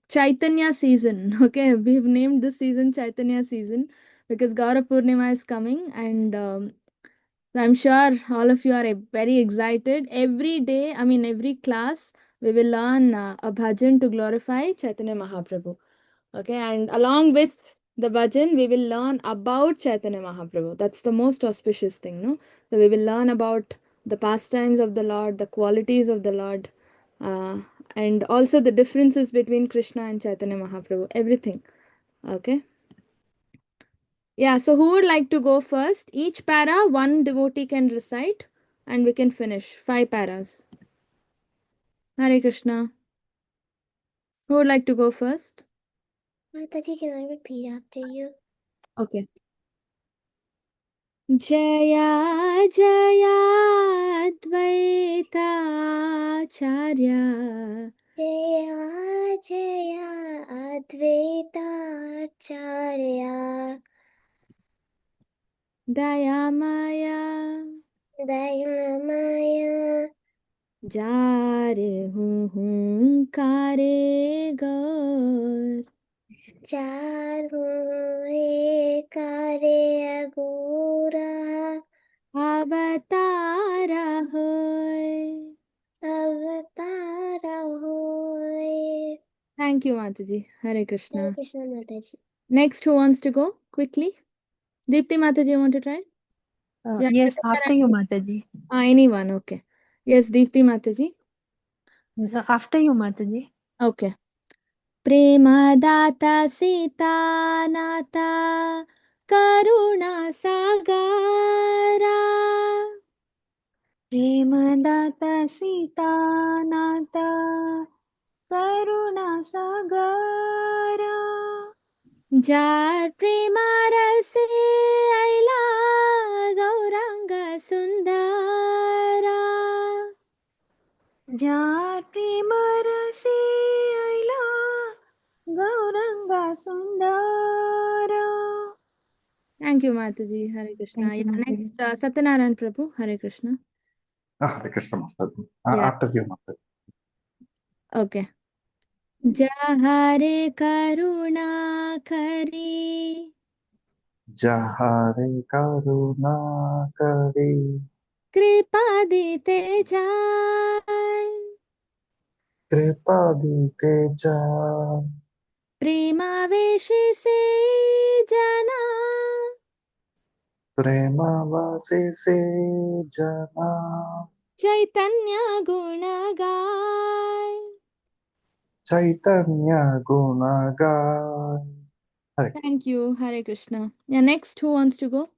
Chaitanya season. Okay, we've named this season Chaitanya season because Gaura Purnima is coming, and I'm sure all of you are very excited. Every day, I mean, every class, we will learn a bhajan to glorify Chaitanya Mahaprabhu. Okay, and along with the bhajan, we will learn about Chaitanya Mahaprabhu. That's the most auspicious thing, no? So we will learn about the pastimes of the Lord, the qualities of the Lord, uh, and also the differences between Krishna and Chaitanya Mahaprabhu. Everything. Okay. Yeah, so who would like to go first? Each para, one devotee can recite, and we can finish 5 paras. Hare Krishna. Who would like to go first? Mataji, can I repeat after you? Okay. Jaya Jaya Advaita Acharya Jaya Jaya Advaita Acharya Dayamaya Dayanamaya Jare Hun Kare Gaur Charu Kare Agura Avatara Hoy. Avatara Hoy. Thank you, Mataji. Hare Hare Krishna. Krishna Mataji. Next, who wants to go quickly? Deepti Mataji, you want to try? Yeah, Yes, after you, Mataji. anyone, okay. Yes, Deepti Mataji. After you, Mataji. Okay. Premadata Sita Nata Karuna Sagara Premadata Sita Nata Karuna Sagara Jar Premarase Aila Gauranga Sundara Jar Premarase Aila Gauranga Sundara. Thank you, Mataji. Hare Krishna. Thank you, Yeah, Mataji. next, Satyanarayan Prabhu. Hare Krishna. Hare Krishna Master. Yeah, After you, Master. okay. Jahare Karuna Kari Jahare Karuna Kari Kripa Dite Jai Kripa Dite Prema Veshi Se Jana Prema Vasi Se Jana Chaitanya Guna Gai. Chaitanya Gunagai. Thank you, Hare Krishna. Yeah, next, who wants to go?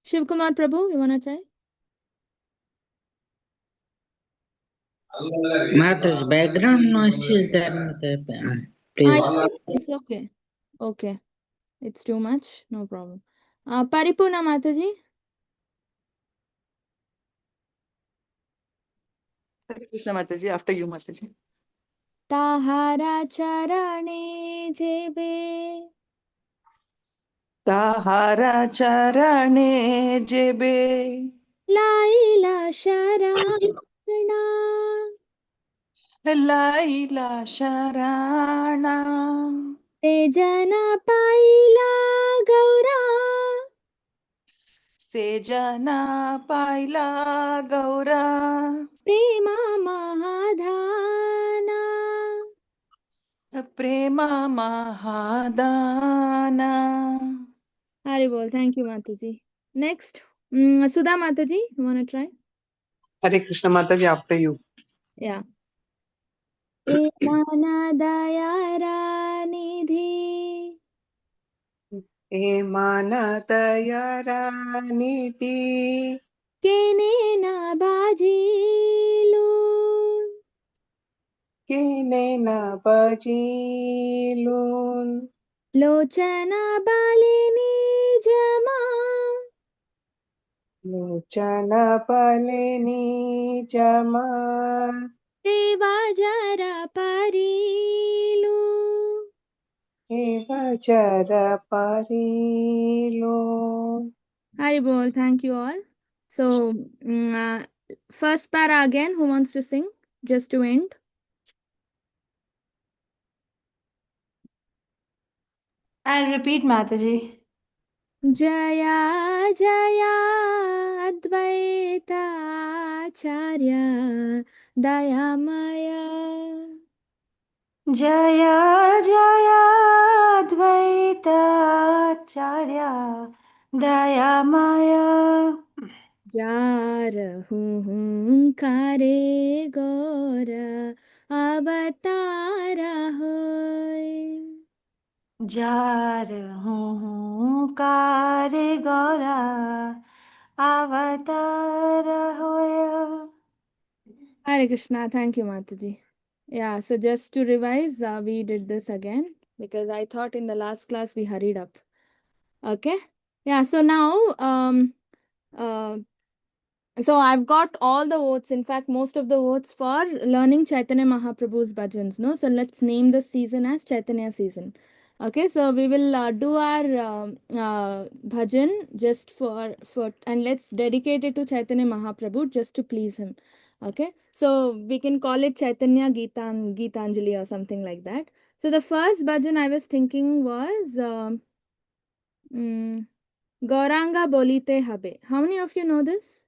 Shiv Kumar Prabhu, you wanna try? Mata's background noise is there, Mata. Please. It's okay. Okay. It's too much. No problem. Paripurna Mataji. Hare Krishna Mataji, after you Mataji. Tahara Charane Jebe Tahara charane jebe Laila Sharana Laila Sharana Te Jana Paila Gaura Se jana paila gaura Prema Mahadhana. prema mahadana. Haribol, thank you, Mataji. Next, Sudha Mataji, you wanna try? Hare Krishna Mataji, after you. Yeah. E Mana Dayara Nidhi He manatayara niti Kene Na Bajilu kine na bajilun Lochana Balini Jama lochana paleni jama Deva Jara Parilu. eva jara parilun. Haribol, thank you all. So, first para again, who wants to sing? Just to end. I'll repeat, Mataji. Jaya Jaya Advaita Acharya Dayamaya. Jaya Jaya Advaita Acharya Dayamaya. जार हुंकारे गौर अवतार होय jar हूँ कारे गौरा अवतार होया. Hare Krishna. Thank you, Mataji. Yeah, so just to revise, we did this again because I thought in the last class we hurried up. Okay. Yeah, so now uh, so I've got all the votes, in fact most of the votes for learning Chaitanya Mahaprabhu's bhajans, no? So let's name this season as Chaitanya season. Okay, so we will do our bhajan just for and let's dedicate it to Chaitanya Mahaprabhu just to please him. Okay, so we can call it Chaitanya Geetanjali or something like that. So the first bhajan I was thinking was Gauranga Bolite Habe. How many of you know this?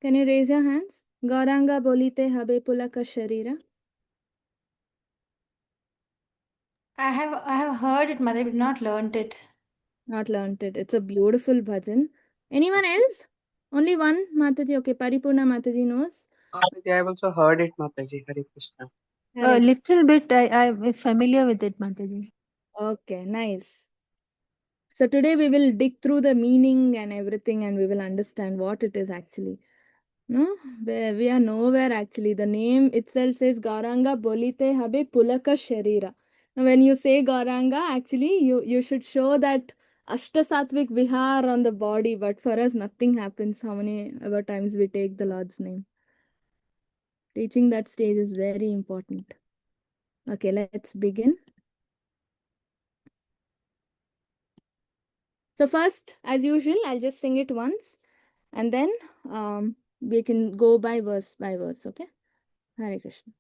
Can you raise your hands? Gauranga Bolite Habe Pulaka Sharira. I have heard it, Mother, but not learnt it. Not learnt it. It's a beautiful bhajan. Anyone else? Only one Mataji. Okay, Paripurna Mataji knows. Mataji, I have also heard it, Mataji. Hare Krishna. A Hare. little bit, I'm familiar with it, Mataji. Okay, nice. So today we will dig through the meaning and everything and we will understand what it is actually. No, we are nowhere actually. The name itself says Gauranga Bolite Habe Pulaka Sharira. Now, when you say Gauranga, actually you should show that Ashtasatvik Vihar on the body, but for us nothing happens. How many ever times we take the Lord's name? Reaching that stage is very important. Okay, let's begin. So first, as usual, I'll just sing it once and then we can go by verse, okay? Hare Krishna.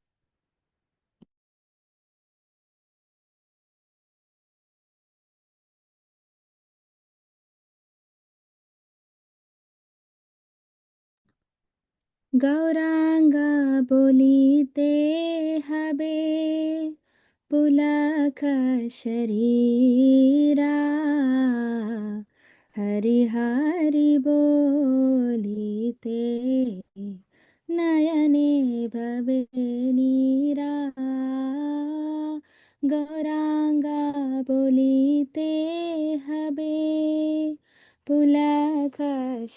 Gauranga बोलीते हबे पुलक शरीरा हरि हरि बोलीते नयने भवे नीरा गौरांगा बोलीते हबे पुलक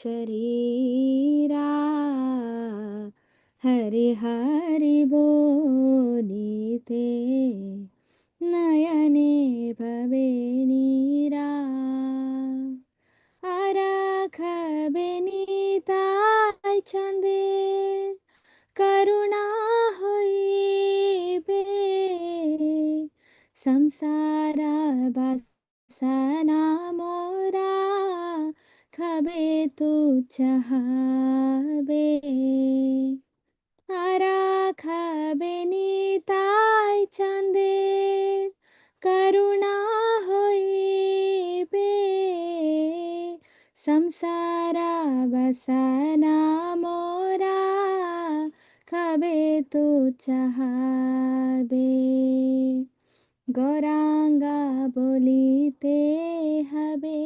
शरीरा हरि हरि बोलीते नयने भवे नीरा आराख बेनिताय चंदेर करुणा होइबे संसारा बासना मोरा खबे तू चाहबे आराख बेनिताय चंदेर करुणा होइबे संसारा बसना मोरा खबे तू चाहबे गौरांगा बोलीते हबे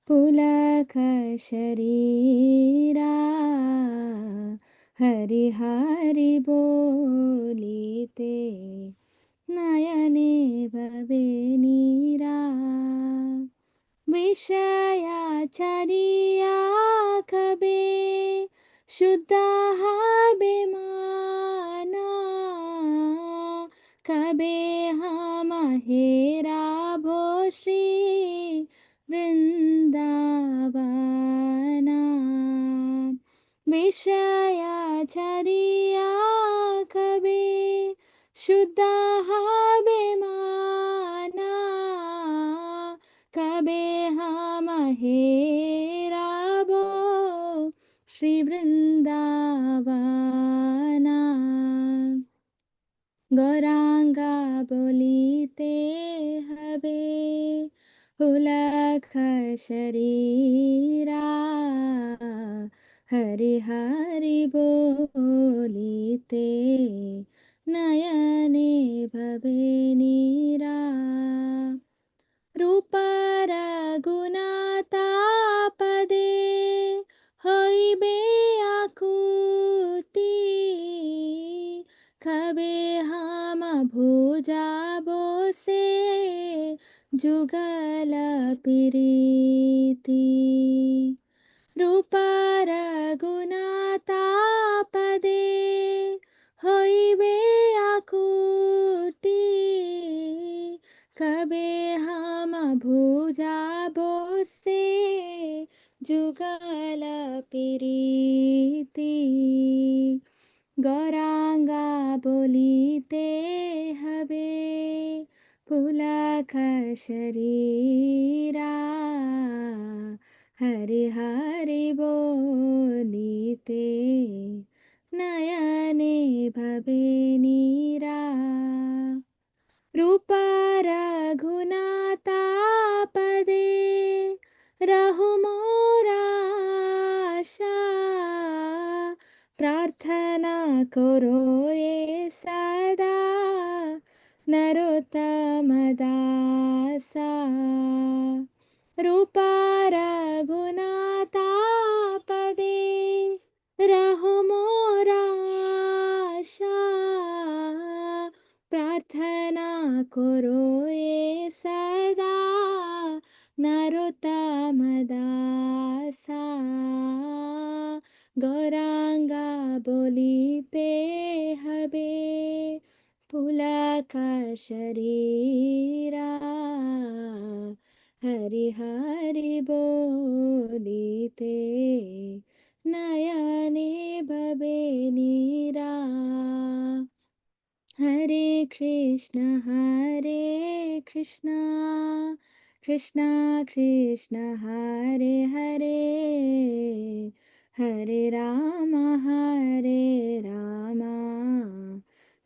पुलक शरीरा हरि हरि बोलीते नयने भवे नीरा विषयाचरिया कबे शुद्ध बेमाना कबे हम हेरा भो श्री वृंदावना विषयाचरिया कबे शुद्ध बेमाना कबे हम हेराबो श्री वृंदावना गौरांगा बोलीते हबे पुलक शरीरा हरि हरि बोलिते नयने भवे नीरा रूप रघुनाथापदे হইবে আকুতি খাবে হাম ভুজা বসে যুগল প্রীতি রূপ রঘুনাথাপদে হইবে আকুতি কবে হাম ভুজা বসে যুগল প্রীতি গৌরাঙ্গা বলিতে হবে পুলক শরীরা হরি হরি বলিতে নয়নে ভবে নীরা रूप रघुनाथापदे रहु मोराशा प्रार्थना करो ये सदा नरोत्तम दासा रूप रघुनाथापदे रहु मोराशा प्रार्थना करो ये सदा नरोत्तम दासा गौरांगा बोलिते हबे पुलक शरीरा हरि हरि बोलिते नयने भवे नीरा हरे Krishna Krishna Krishna Hare Hare Hare Ram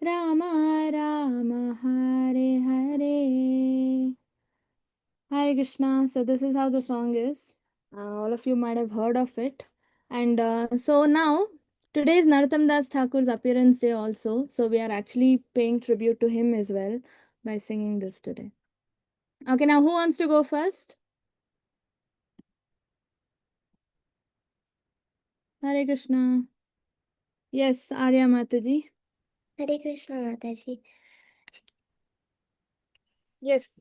Ram Ram Hare Hare Hare Krishna. So this is how the song is. All of you might have heard of it. And so now, today is Narottam Das Thakur's appearance day also. So we are actually paying tribute to him as well by singing this today. Okay, now who wants to go first? Hare Krishna. Yes, Arya Mataji. Hare Krishna Mataji. Yes.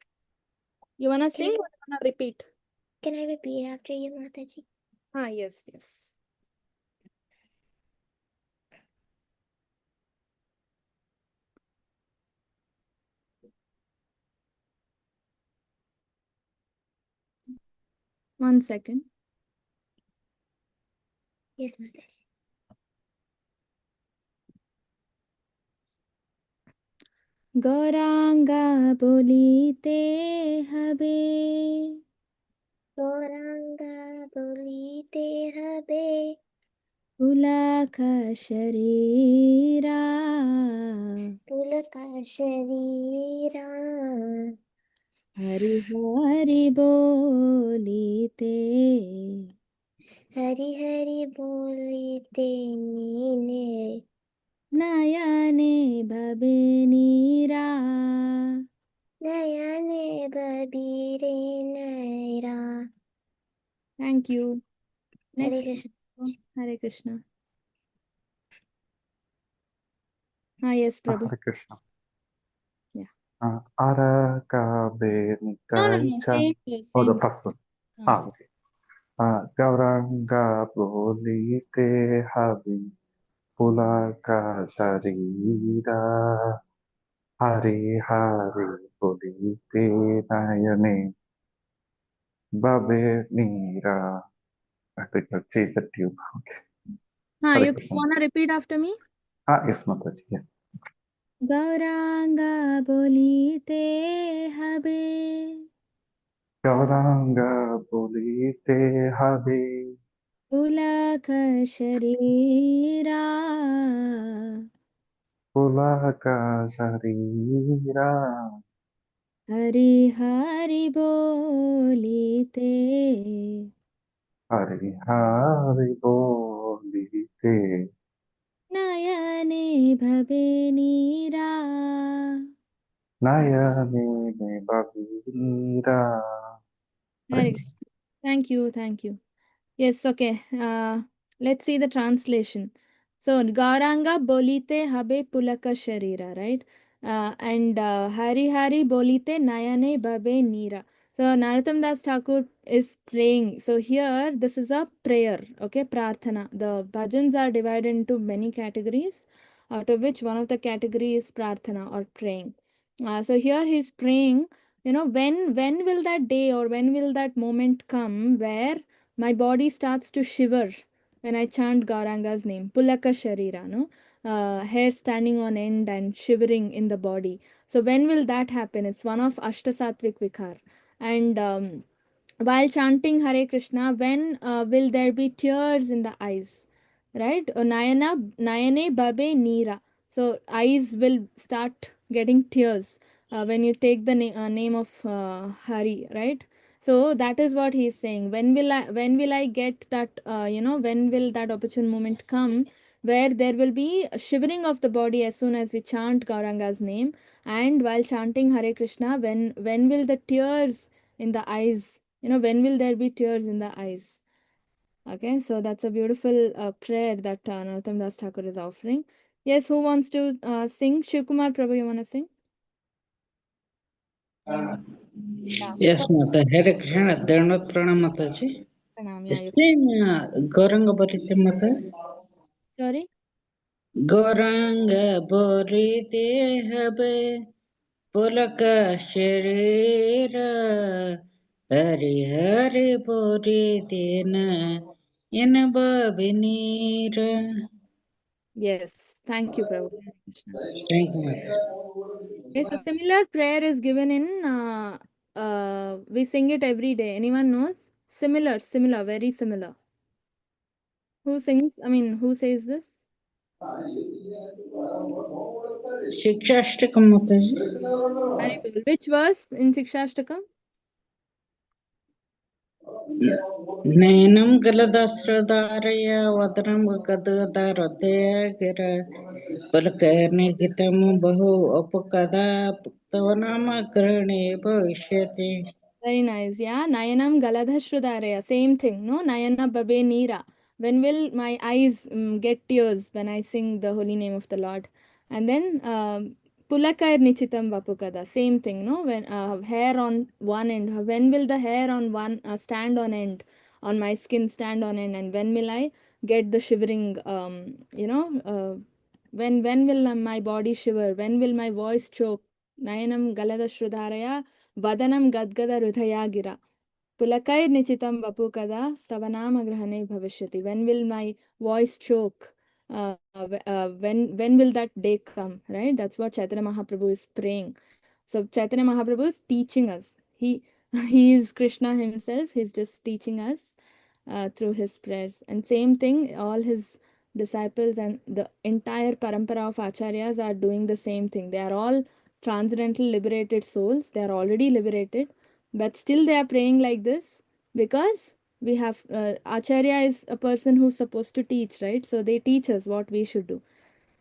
You wanna Can sing I, or you wanna repeat? can I repeat after you, Mataji? Yes. One second. Yes, Mataji. Gauranga बोलिते हबे गौरांगा बोलिते हबे पुलक शरीरा पुलक शरीरा हरि हरि बोलिते हरि हरि बोलिते नीने नयने भवे नीरा नयने बबीरे नैरा. Thank you. Hare Next. Krishna. Hare Krishna. Yes, Prabhu. Hare Krishna. Yeah. Arakabe No. Nitaraicha. Same place. Oh, the Same. first one. Ah. Okay. Gauranga Bolite Habi Pulaka Sarira Hari Hari Bolite Nayane Babe Nira. I think I'll change the tune. Okay. Hare You Krishna. wanna repeat after me? Yes, Mataji. Yeah. Gauranga बोलिते हबे Gauranga Bolite Habi पुलक शरीरा Pulaka Sarira Hari Hari बोलिते Hari Hari बोलिते नयने भवे नीरा. नयने में बबीरा. Hare Krishna. Thank you, thank you. Yes, okay. Let's see the translation. So, Gauranga bolite habe pulaka sharira, right? And Hari Hari bolite nayane babe nira. So, Narottam Das Thakur is praying. So, here, this is a prayer, okay? Prarthana. The bhajans are divided into many categories, out of which one of the category is prarthana or praying. So, here he is praying, you know, when will that day or when will that moment come where my body starts to shiver when I chant Gauranga's name. Pulaka Sharira, no? Hair standing on end and shivering in the body. So when will that happen? It's one of Ashtasattvic Vikar. And while chanting Hare Krishna, when will there be tears in the eyes? Right? Nayane Babe Neera. So eyes will start getting tears when you take the name of Hari, right? So that is what he is saying. When will I get that, when will that opportune moment come where there will be a shivering of the body as soon as we chant Gauranga's name? And while chanting Hare Krishna, when will the tears in the eyes, when will there be tears in the eyes? Okay, so that's a beautiful prayer that Narottam Das Thakur is offering. Yes, who wants to sing? Shivkumar Prabhu, you want to sing? Yeah. Yes, Mata. Hare Krishna. Dhanvat Pranam Mataji. Pranam, yeah, Same Gauranga Bharite Mata. sorry? Gauranga Bharite Habe Pulaka Sharira Hari Hari Bharite Na Yanaba Vinira. Yes, thank you, Prabhu. Hare Krishna. Thank you, Mata. Okay, so similar prayer is given in, we sing it every day. Anyone knows? Similar, very similar. Who sings? I mean, who says this? Shikshashtakam Mataji. Haribol. Which verse in Sikshashtakam? नयनं गलदस्रधारय वदनं गदधारतया गिर पलकनिहितं बहु उपकदा पुक्तवनाम ग्रहणे भविष्यति. Very nice. Yeah. Nayanam Galadhashrudaraya. Same thing. No? Nayana Babe Neera. When will my eyes get tears when I sing the holy name of the Lord? And then Pulakair Nichitam Vapukada. Same thing. No? When hair on one end. When will the hair on one stand on end? On my skin stand on end. And when will I get the shivering, when will my body shiver? When will my voice choke? Nayanam Galadhashrudaraya. Vadanam Gadgada Hridaya Gira. Pulakair Nichitam Vapu Kada Tavanama Grahane Bhavishyati. When will my voice choke? When will that day come? Right? That's what Chaitanya Mahaprabhu is praying. So Chaitanya Mahaprabhu is teaching us. He is Krishna himself. He's just teaching us through his prayers. And same thing, all his disciples and the entire parampara of acharyas are doing the same thing. They are all transcendental liberated souls. They are already liberated, but still they are praying like this because we have acharya is a person who's supposed to teach, right? So they teach us what we should do.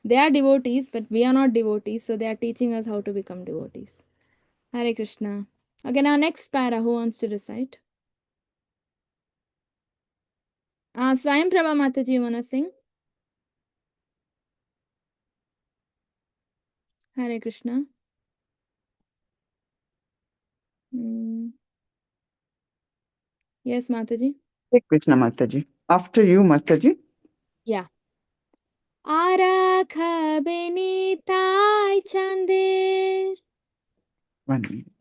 They are devotees, but we are not devotees, so they are teaching us how to become devotees. Hare Krishna. Okay, now next para, who wants to recite? Swayam Prabha Mataji, you wanna sing? Hare Krishna. Yes, Mataji. Hare Krishna Mataji. After you, Mataji. Yeah. Arakha benitai chandir. 1 minute.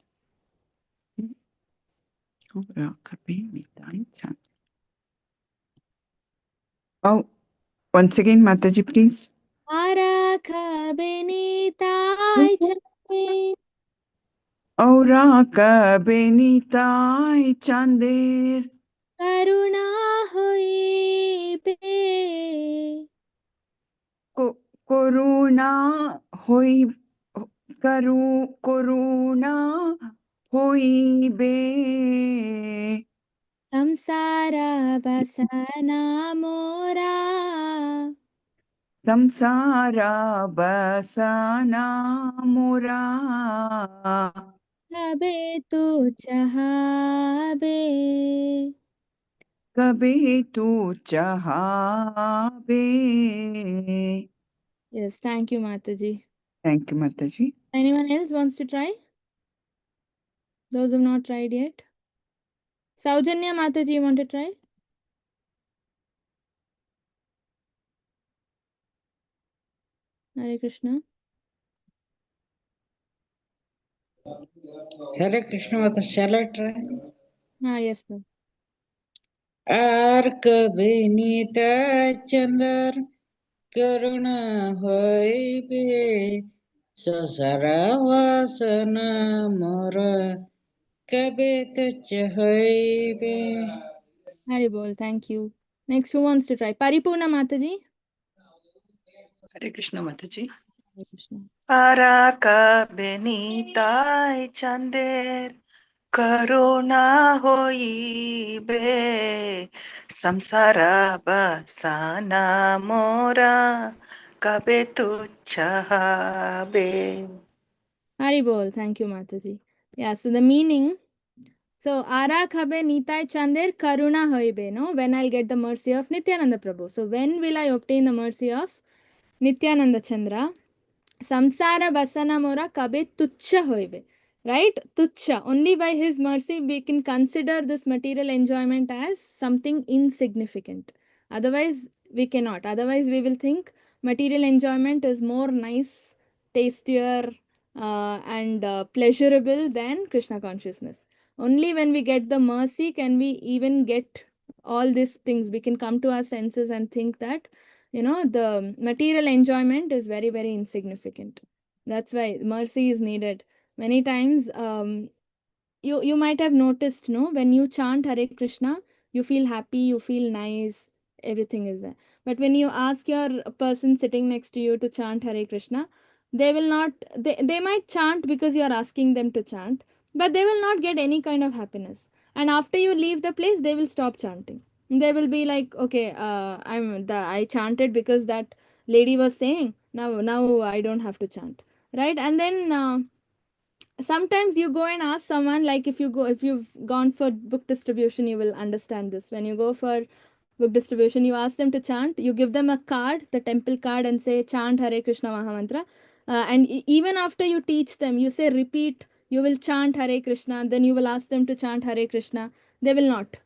Oh, once again, Mataji, please. Arakha benitai chandir. Auraka benitai chandir. Karuna hoi pe. Koruna hoi. Karuna होइबे संसार बसना मोरा संसारा बसना मोरा कबे तू चाहबे कभी तू चाहबे. Yes, thank you, Mataji. Thank you, Mataji. Anyone else wants to try? Those who have not tried yet. Saujanya Mataji, you want to try? Hare Krishna. Hare Krishna Mata, shall I try? Ah, yes, sir. Ark benita chandar karuna hoibe sasara vasana mora kabe tuch hoibe. Haribol, thank you. Next, who wants to try? Paripurna Mataji. Hare Krishna Mataji. Hare Krishna. Araka benitai chander karuna hoibe samsara basana mora kabe tu chahabe. Haribol, thank you, Mataji. Yeah, so the meaning. So, Ara Khabe Nitai Chander Karuna Hoibe, no? When I'll get the mercy of Nityananda Prabhu. So, when will I obtain the mercy of Nityananda Chandra? Samsara Basana Mora Kabe Tuchcha Hoibe. Right? Tuchcha. Only by his mercy we can consider this material enjoyment as something insignificant. Otherwise, we cannot. Otherwise, we will think material enjoyment is more nice, tastier, and pleasurable than Krishna consciousness. Only when we get the mercy can we even get all these things. We can come to our senses and think that, the material enjoyment is very, very insignificant. That's why mercy is needed. Many times, you might have noticed, no, when you chant Hare Krishna, you feel happy, you feel nice, everything is there. But when you ask your person sitting next to you to chant Hare Krishna, they will not, they might chant because you are asking them to chant, but they will not get any kind of happiness. And after you leave the place, they will stop chanting. They will be like, okay, I chanted because that lady was saying, now I don't have to chant, right? And then sometimes you go and ask someone, like if you've gone for book distribution, you will understand this. When you go for book distribution, you ask them to chant, you give them a card, the temple card, and say chant Hare Krishna Mahamantra. And even after you teach them, you say repeat, you will chant Hare Krishna, then you will ask them to chant Hare Krishna, they will not.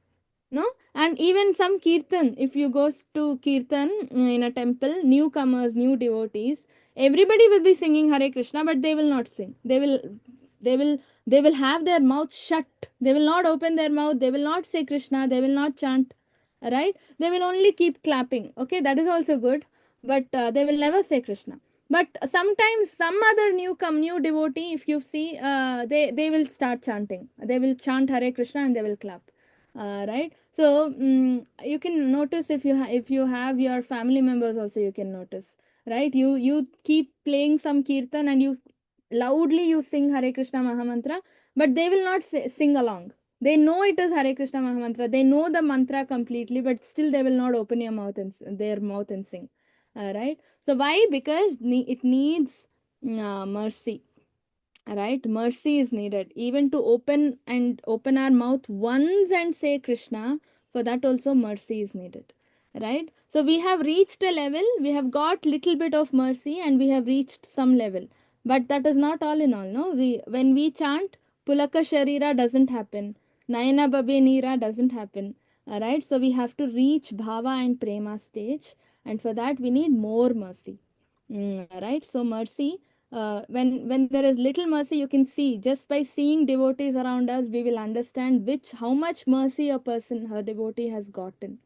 No. And even some kirtan, if you go to kirtan in a temple, newcomers, new devotees, everybody will be singing Hare Krishna, but they will not sing. They will have their mouth shut. They will not open their mouth. They will not say Krishna. They will not chant. Right? They will only keep clapping. Okay, that is also good, but they will never say Krishna. But sometimes some other new devotee, if you see, they will start chanting. They will chant Hare Krishna and they will clap. Right? So you can notice, if you have your family members also, you can notice, right? You keep playing some kirtan and you loudly you sing Hare Krishna Mahamantra, but they will not sing along. They know it is Hare Krishna Mahamantra. They know the mantra completely, but still they will not open their mouth and sing. Right? So why? Because it needs mercy. Right? Mercy is needed. Even to open our mouth once and say Krishna, for that also mercy is needed. Right? So we have reached a level, we have got little bit of mercy and we have reached some level. But that is not all in all. No, when we chant, Pulaka Sharira doesn't happen. Nayana Babe Neera doesn't happen. Alright, so we have to reach Bhava and Prema stage, and for that we need more mercy. Right? So mercy, when there is little mercy, you can see, just by seeing devotees around us, we will understand how much mercy a person, her devotee, has gotten.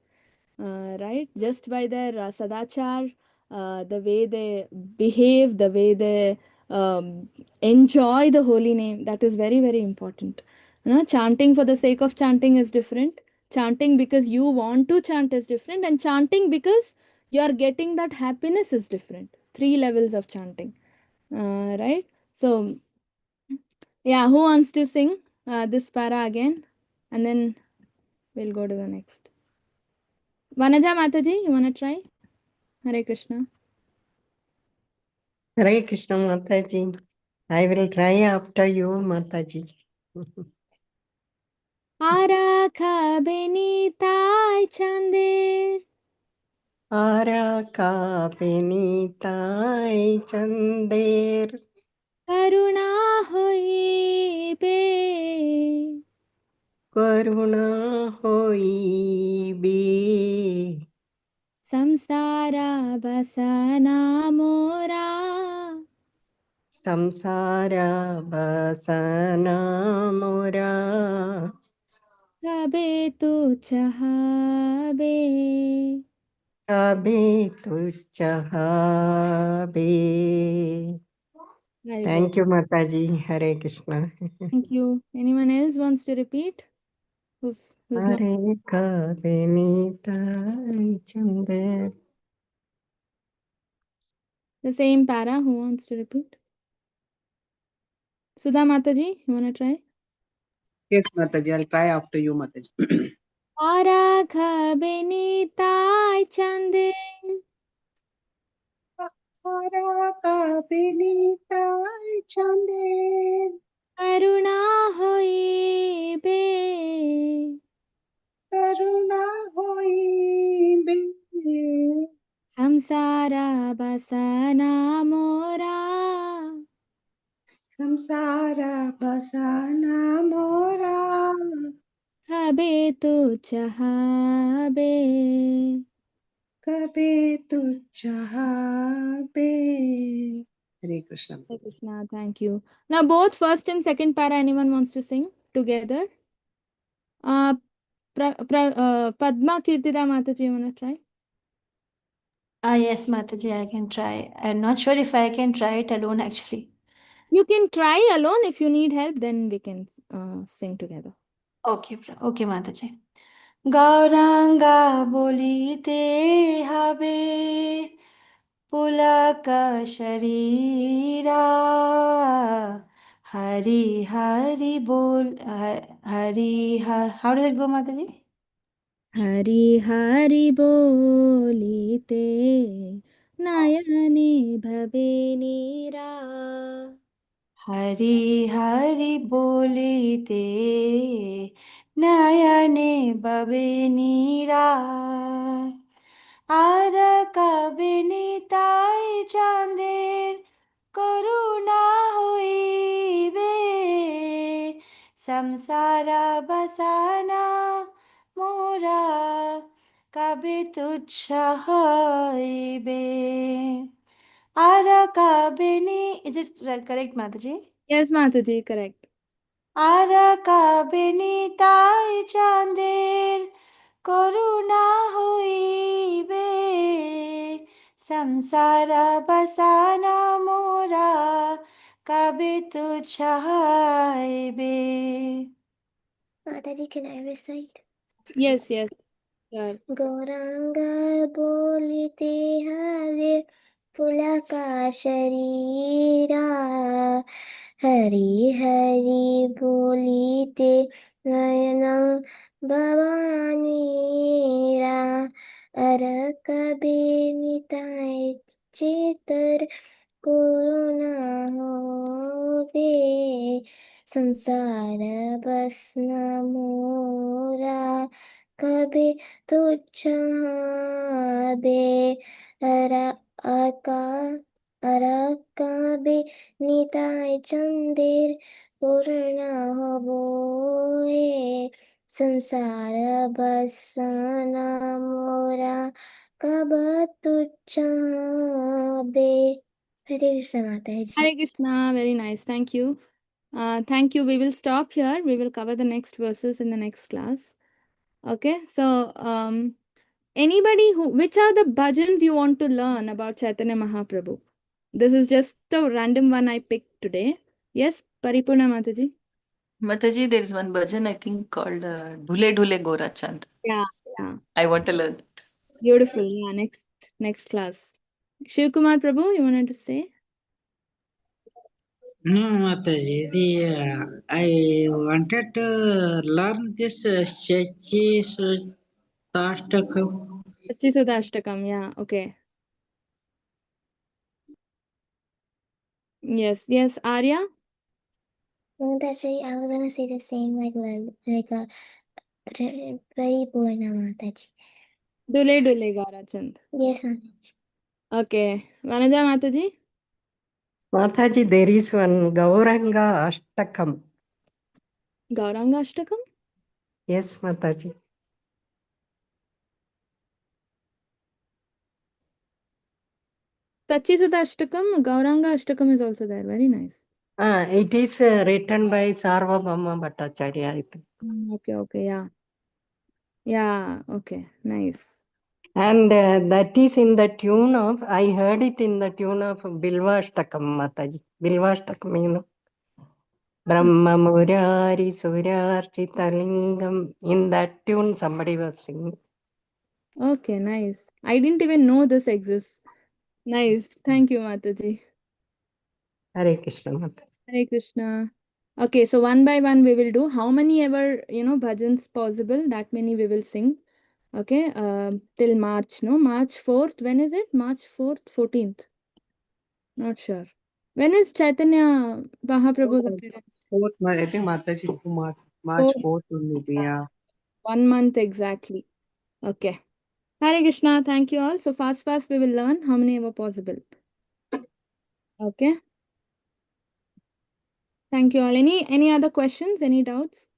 Right? Just by their sadachar, the way they behave, the way they enjoy the holy name, that is very, very important. Chanting for the sake of chanting is different. Chanting because you want to chant is different, and chanting because you are getting that happiness is different. Three levels of chanting. Right? So, yeah, who wants to sing? this para again, and then we'll go to the next. Vanaja Mataji, you wanna try? Hare Krishna. Hare Krishna Mataji. I will try after you, Mataji. Araka benitai chandir, Araka benitai chander, karuna hoibe, karuna hoibe, samsara basana mora, samsara basana mora, kabe tu chahabe. kabe tuchahabe. Very Thank good. you, Mataji. Hare Krishna. Thank you. Anyone else wants to repeat? Who's not? Areka benitai chander. The same para. Who wants to repeat? Sudha Mataji, you wanna try? Yes, Mataji, I'll try after you, Mataji. Araka benitai chande, Araka benitai chander, karuna hoibe, karuna hoibe, samsara basana mora, samsara basana mora, kabe tu chahabe. kabe tuchahabe. Hare Krishna. Hare Krishna, thank you. Now both first and second para, anyone wants to sing together? Padma Kirtida Mataji, you wanna try? Yes, Mataji, I can try. I'm not sure if I can try it alone actually. You can try alone. If you need help, then we can sing together. Okay, okay, Mataji. Gauranga bolite habe pulaka sharira Hari Hari bol Hari how does it go, Mataji? Hari Hari bolite nayane bhabe nira. Hari Hari bolite nayane babe nira আর কাবিনীতাই চাঁদের করুণা হইবে সংসারা বাসানা মোরা কবে তুচ্ছ হইবে আর Kabini is it correct, Mataji? Yes, Mataji, correct. আর কাবিনীতাই চাঁদের করুণা হইবে সংসার বাসানা মোরা কবে তুচ্ছ হইবে Mataji, can I recite? Yes, yes. Sure. Gauranga bolite have pulaka sharira Hari Hari bolite nayana bhavanira Araka benitai chetar corona hove संसार बसना मोरा कभी तुझाबे अरा आका अराकाबे निताय चंदेर पूर्ण होबोए संसार बसना मोरा कब तुझाबे हरे कृष्ण माता जी Hare Krishna, very nice. Thank you. Thank you. We will stop here. We will cover the next verses in the next class. Okay. So, anybody which are the bhajans you want to learn about Chaitanya Mahaprabhu? This is just a random one I picked today. Yes, Paripurna Mataji. Mataji, there is one bhajan I think called Dhule Dhule Gora Chand. Yeah, yeah. I want to learn that. Beautiful. Yeah, next class. Shiv Kumar Prabhu, you wanted to say? No, Mataji. I wanted to learn this Shachi Sutastakam. Sachi Sudashtakam, yeah, okay. Yes, Arya? Mataji, I was gonna say the same like a Paripurna Mataji. Dule Dule Gaurachand. Yes, Mataji. Okay. Vanaja Mataji? Mataji, there is one Gauranga Ashtakam. Gauranga Ashtakam? Yes, Mataji. Sachi Sudashtakam, Gauranga Ashtakam is also there. Very nice. It is written by Sarvabhauma Bhattacharya, I think. Okay, yeah. Yeah, okay, nice. And that is in the tune of, I heard it in the tune of Bilvashtakam, Mataji. Bilvashtakam, you know. Brahma Murari Suryarchita Lingam. In that tune, somebody was singing. Okay, nice. I didn't even know this exists. Nice. Thank you, Mataji. Hare Krishna, Mataji. Hare Krishna. Okay, so one by one we will do how many ever, bhajans possible, that many we will sing. Okay, till March, no? March 4th. When is it? March 4th, 14th? Not sure. When is Chaitanya Mahaprabhu's appearance? Fourth, I think Mataji, March Oh, 4th will be, yeah. 1 month exactly. Okay. Hare Krishna. Thank you all. So fast we will learn how many ever possible. Okay. Thank you all. Any other questions? Any doubts?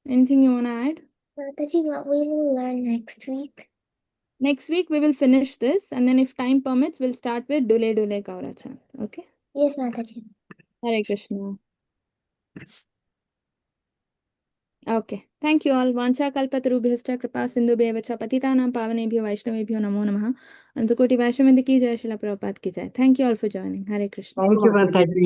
Anything you want to add? Mataji, what we will learn next week? Next week we will finish this, and then if time permits, we'll start with Dule Dule Gaurachand. Okay? Yes, Mataji. Hare Krishna. Okay. Thank you all. Vancha kalpatarubhyascha kripa sindhubhyeva cha patitanam pavanebhyo vaishnavebhyo namo namaha. Antakoti Vaishnavendra ki jai, Srila Prabhupada ki jai. Thank you all for joining. Hare Krishna. Thank you, Mataji.